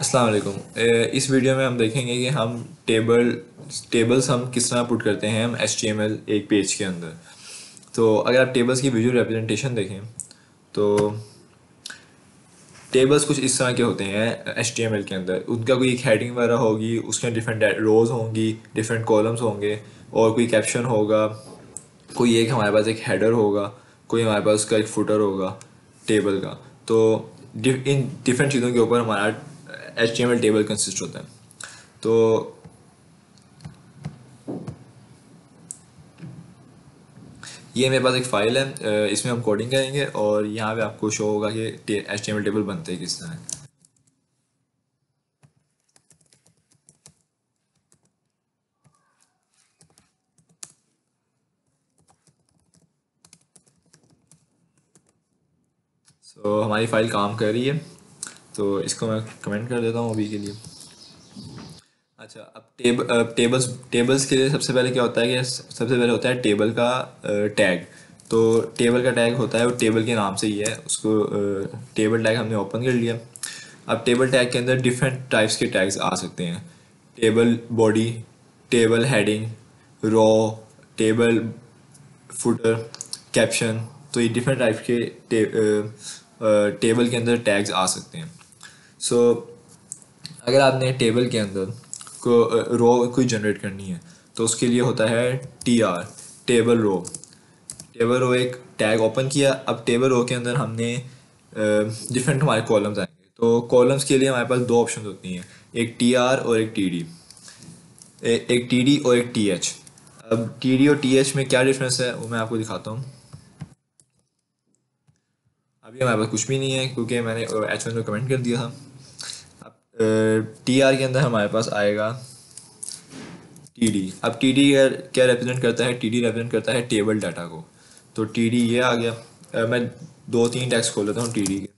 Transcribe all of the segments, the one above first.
अस्सलाम वालेकुम। इस वीडियो में हम देखेंगे कि हम टेबल्स हम किस तरह पुट करते हैं हम HTML एक पेज के अंदर। तो अगर आप टेबल्स की विजुअल रिप्रेजेंटेशन देखें तो टेबल्स कुछ इस तरह के होते हैं HTML के अंदर। उनका कोई एक हेडिंग वगैरह होगी, उसके डिफरेंट रोज़ होंगी, डिफरेंट कॉलम्स होंगे और कोई कैप्शन होगा। कोई एक हमारे पास एक हेडर होगा, कोई हमारे पास उसका एक फुटर होगा टेबल का। तो इन डिफरेंट चीज़ों के ऊपर हमारा HTML टेबल कंसिस्ट होता है। तो ये मेरे पास एक फ़ाइल है, इसमें हम कोडिंग करेंगे और यहाँ पे आपको शो होगा कि HTML टेबल बनते हैं किस तरह है। हमारी फ़ाइल काम कर रही है, तो इसको मैं कमेंट कर देता हूँ अभी के लिए। अच्छा, अब टेबल्स टेबल्स के लिए सबसे पहले क्या होता है कि सबसे पहले होता है टेबल का टैग। तो टेबल का टैग होता है वो टेबल के नाम से ही है उसको। टेबल टैग हमने ओपन कर लिया। अब टेबल टैग के अंदर डिफरेंट टाइप्स के टैग्स आ सकते हैं। टेबल बॉडी, टेबल हेडिंग, रो, टेबल फुटर, कैप्शन। तो ये डिफरेंट टाइप के टेबल के अंदर टैग्स आ सकते हैं। सो अगर आपने टेबल के अंदर को रो कोई जनरेट करनी है तो उसके लिए होता है TR, table row. Table row एक टैग ओपन किया। अब टेबल रो के अंदर हमने डिफरेंट हमारे कॉलम्स आएंगे। तो कॉलम्स के लिए हमारे पास दो ऑप्शन होती हैं, एक TR और एक TD। एक TD और एक TH। अब TD और TH में क्या डिफरेंस है वो मैं आपको दिखाता हूँ। अभी हमारे पास कुछ भी नहीं है क्योंकि मैंने H1 को कमेंट कर दिया था। अब TR के अंदर हमारे पास आएगा TD। अब TD क्या रिप्रेजेंट करता है? TD रिप्रेजेंट करता है टेबल डाटा को। तो TD ये आ गया। मैं दो तीन टैग्स खोल लेता हूँ TD के।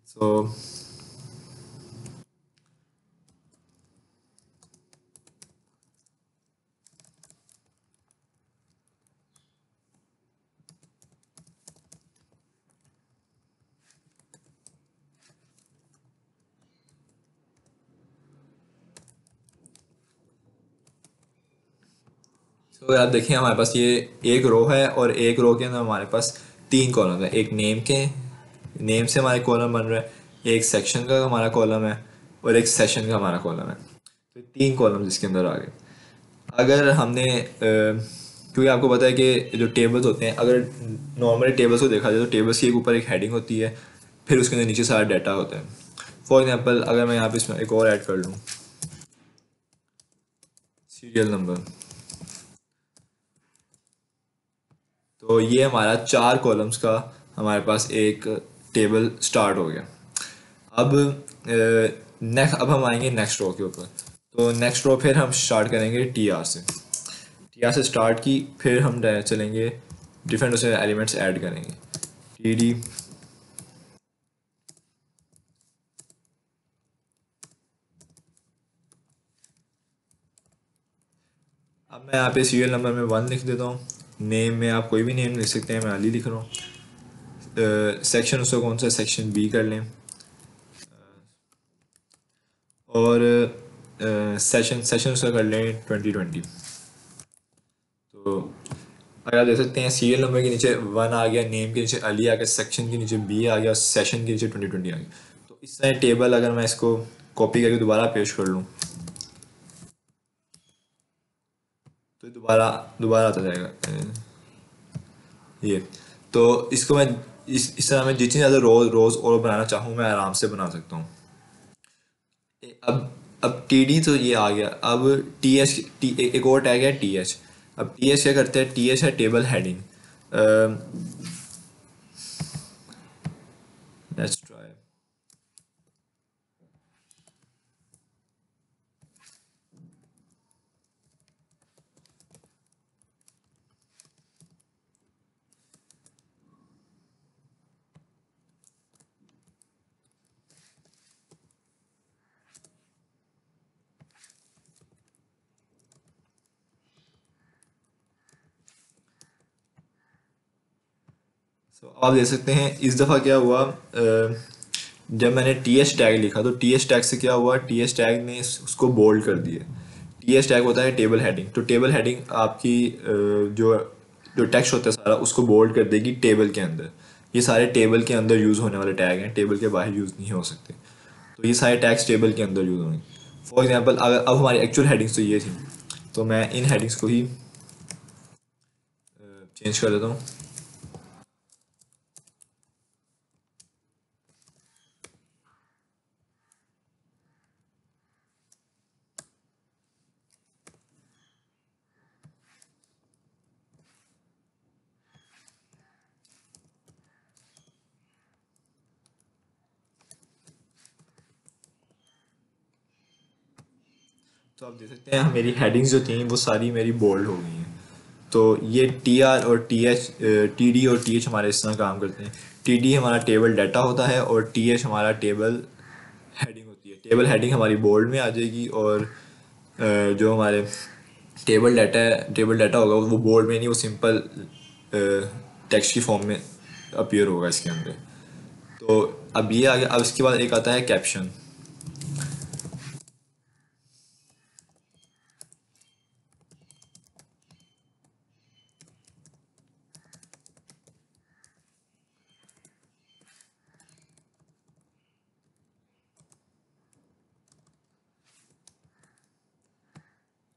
सो तो आप देखिए हमारे पास ये एक रो है और एक रो के अंदर हमारे पास तीन कॉलम है। एक नेम से हमारे कॉलम बन रहा है, एक सेक्शन का हमारा कॉलम है और एक सेशन का हमारा कॉलम है। तो तीन कॉलम इसके अंदर आ गए। अगर हमने क्योंकि आपको पता है कि जो टेबल्स होते हैं, अगर नॉर्मली टेबल्स को देखा जाए तो टेबल्स के ऊपर एक हेडिंग होती है, फिर उसके अंदर नीचे सारा डाटा होता है। फॉर एग्जांपल अगर मैं यहाँ पे इसमें एक और ऐड कर लूँ, सीरियल नंबर, तो ये हमारा चार कॉलम्स का हमारे पास एक टेबल स्टार्ट हो गया। अब नेक्स्ट अब हम आएंगे नेक्स्ट रो के ऊपर। तो नेक्स्ट रो फिर हम स्टार्ट करेंगे TR से। TR से स्टार्ट की, फिर हम चलेंगे डिफरेंट उसे एलिमेंट्स ऐड करेंगे। TD। अब मैं यहाँ पे सीरियल नंबर में 1 लिख देता हूँ। नेम में आप कोई भी नेम लिख सकते हैं, मैं अली लिख रहा हूँ। सेक्शन उसका कौन सा, सेक्शन B कर लें। और सेशन सेशन उसका कर लें 2020। तो अगर आप देख सकते हैं सीरियल नंबर के नीचे 1 आ गया, नेम के नीचे अली आ गया, सेक्शन के नीचे B आ गया, सेशन के नीचे 2020 आ गया। तो इस तरह टेबल अगर मैं इसको कॉपी करके दोबारा पेश कर लूँ तो दोबारा दोबारा आता जाएगा। ये तो इसको मैं इस तरह मैं जितनी ज़्यादा रोज़ और बनाना चाहूँ मैं आराम से बना सकता हूँ। अब TD तो ये आ गया। अब TH, एक और टैग है TH। अब TH क्या करते हैं? TH है टेबल हेडिंग। Let's try. तो आप देख सकते हैं इस दफ़ा क्या हुआ, जब मैंने टी एच टैग लिखा तो टी एच टैग से क्या हुआ, टी एच टैग ने उसको बोल्ड कर दिया। टी एच टैग होता है टेबल हेडिंग, तो टेबल हेडिंग आपकी जो जो टेक्स्ट होता है सारा उसको बोल्ड कर देगी टेबल के अंदर। ये सारे टेबल के अंदर यूज़ होने वाले टैग हैं, टेबल के बाहर यूज़ नहीं हो सकते। तो ये सारे टैग्स टेबल के अंदर यूज़ होंगे। फॉर एग्जांपल अगर अब हमारी एक्चुअल हेडिंग्स तो ये थी, तो मैं इन हेडिंग्स को ही चेंज कर देता हूँ। तो आप देख सकते हैं मेरी हेडिंग्स जो थी वो सारी मेरी बोल्ड हो गई हैं। तो ये टी आर और टी एच, टी डी और टी एच हमारे इस तरह काम करते हैं। टी डी हमारा टेबल डाटा होता है और टी एच हमारा टेबल हेडिंग होती है। टेबल हेडिंग हमारी बोल्ड में आ जाएगी और जो हमारे टेबल डाटा होगा वो बोल्ड में नहीं, वो सिंपल टेक्स्ट की फॉर्म में अपीयर होगा इसके अंदर। तो अब ये आ गया। अब इसके बाद एक आता है कैप्शन।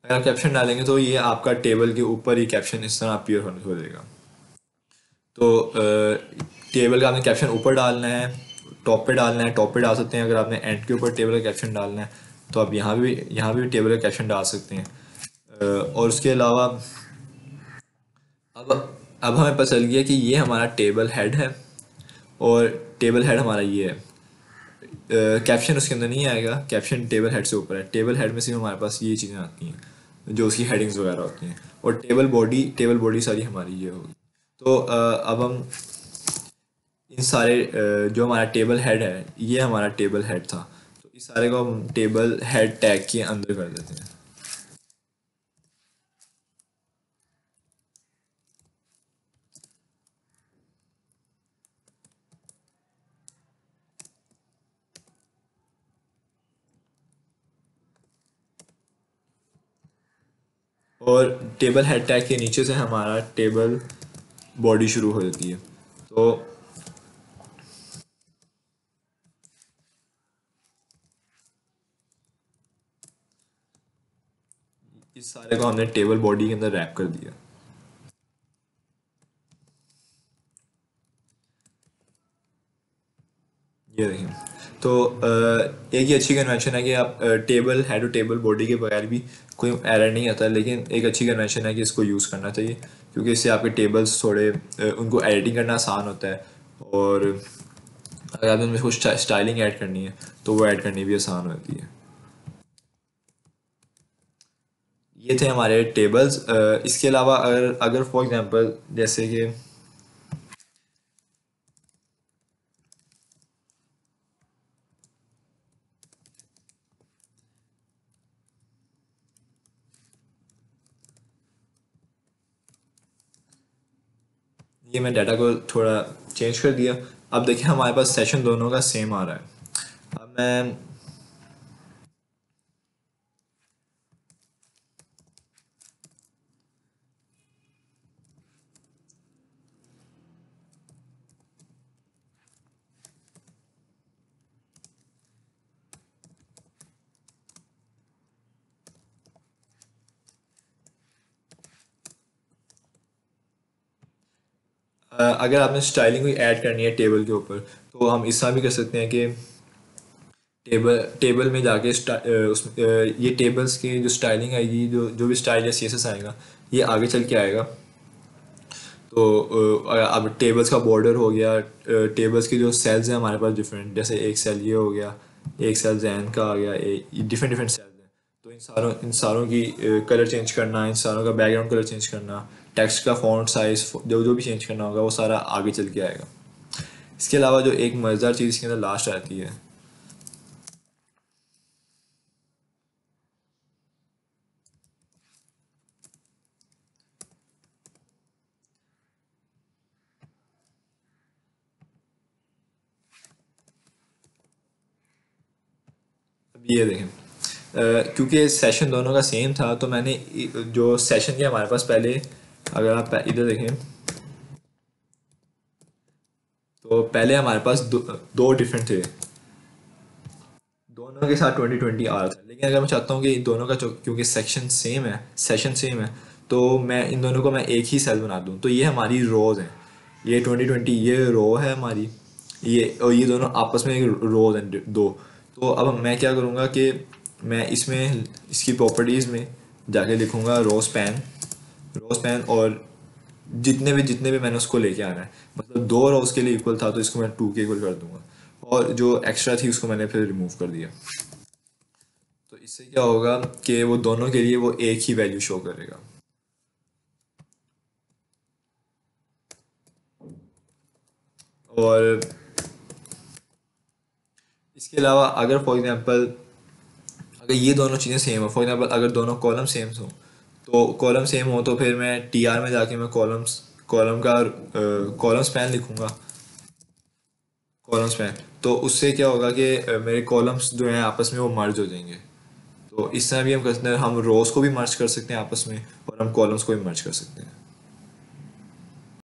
अगर आप कैप्शन डालेंगे तो ये आपका टेबल के ऊपर ही कैप्शन इस तरह अपीयर होने हो जाएगा। तो टेबल का आपने कैप्शन ऊपर डालना है, टॉप पे डालना है, टॉप पे डाल सकते हैं। अगर आपने एंड के ऊपर टेबल का कैप्शन डालना है तो आप यहाँ भी टेबल का कैप्शन डाल सकते हैं। और उसके अलावा अब अब हमें पता चल गया कि ये हमारा टेबल हेड है और टेबल हेड हमारा ये है। कैप्शन उसके अंदर नहीं आएगा, कैप्शन टेबल हेड से ऊपर है। टेबल हेड में सिर्फ हमारे पास ये चीज़ें आती हैं जो उसकी हेडिंग्स वगैरह होती हैं। और टेबल बॉडी सारी हमारी ये होगी। तो अब हम इन सारे जो हमारा टेबल हेड है ये हमारा टेबल हेड था, तो इस सारे को हम टेबल हेड टैग के अंदर कर देते हैं। और टेबल हेड टैग के नीचे से हमारा टेबल बॉडी शुरू हो जाती है। तो इस सारे को हमने टेबल बॉडी के अंदर रैप कर दिया। ये देखें। तो एक ही अच्छी कन्वेंशन है कि आप टेबल हेड और टेबल बॉडी के बगैर भी कोई एरर नहीं आता, लेकिन एक अच्छी कन्वेंशन है कि इसको यूज़ करना चाहिए क्योंकि इससे आपके टेबल्स थोड़े उनको एडिटिंग करना आसान होता है। और अगर आपने उनमें कुछ स्टाइलिंग ऐड करनी है तो वो ऐड करनी भी आसान होती है। ये थे हमारे टेबल्स। इसके अलावा अगर अगर फॉर एग्जांपल जैसे कि ये मैं डाटा को थोड़ा चेंज कर दिया। अब देखिए हमारे पास सेशन दोनों का सेम आ रहा है। अब मैं अगर आपने स्टाइलिंग कोई ऐड करनी है टेबल के ऊपर तो हम इस तरह भी कर सकते हैं कि टेबल टेबल में जाके ये टेबल्स की जो स्टाइलिंग आएगी, जो जो भी स्टाइल या सीएसएस आएगा ये आगे चल के आएगा। तो अब टेबल्स का बॉर्डर हो गया, टेबल्स के जो सेल्स हैं हमारे पास डिफरेंट, जैसे एक सेल ये हो गया, एक सेल जैन का आ गया, डिफरेंट डिफरेंट सेल्स हैं। तो इन सारों की कलर चेंज करना, इन सारों का बैकग्राउंड कलर चेंज करना, टेक्स्ट का फॉन्ट साइज जो जो भी चेंज करना होगा वो सारा आगे चल के आएगा। इसके अलावा जो एक मज़ेदार चीज़ इसके अंदर लास्ट आती है, ये देखें, क्योंकि सेशन दोनों का सेम था तो मैंने जो सेशन के हमारे पास पहले, अगर आप इधर देखें तो पहले हमारे पास दो डिफरेंट थे, दोनों के साथ 2020 आ रहा था। लेकिन अगर मैं चाहता हूँ कि इन दोनों का जो, क्योंकि सेक्शन सेम है, सेशन सेम है, तो मैं इन दोनों को मैं एक ही सेल बना दूँ। तो ये हमारी रोज़ हैं, ये 2020 ये रो है हमारी, ये और ये दोनों आपस में एक रोज़ हैं दो। तो अब मैं क्या करूँगा कि मैं इसमें इसकी प्रॉपर्टीज़ में जाके लिखूँगा रो स्पैन और जितने भी मैंने उसको लेके आना है, मतलब दो रोज के लिए इक्वल था तो इसको मैं 2 के इक्वल कर दूंगा, और जो एक्स्ट्रा थी उसको मैंने फिर रिमूव कर दिया। तो इससे क्या होगा कि वो दोनों के लिए वो एक ही वैल्यू शो करेगा। और इसके अलावा अगर फॉर एग्जांपल अगर ये दोनों चीज़ें सेम हो, फॉर एग्जांपल अगर दोनों कॉलम सेम हो, तो कॉलम सेम हो तो फिर मैं टी आर में जाके मैं कॉलम का कॉलम स्पैन लिखूंगा, कॉलम्स में। तो उससे क्या होगा कि मेरे कॉलम्स जो हैं आपस में वो मर्ज हो जाएंगे। तो इस तरह भी हम कर सकते हैं, हम रोज़ को भी मर्ज कर सकते हैं आपस में, और हम कॉलम्स को भी मर्ज कर सकते हैं।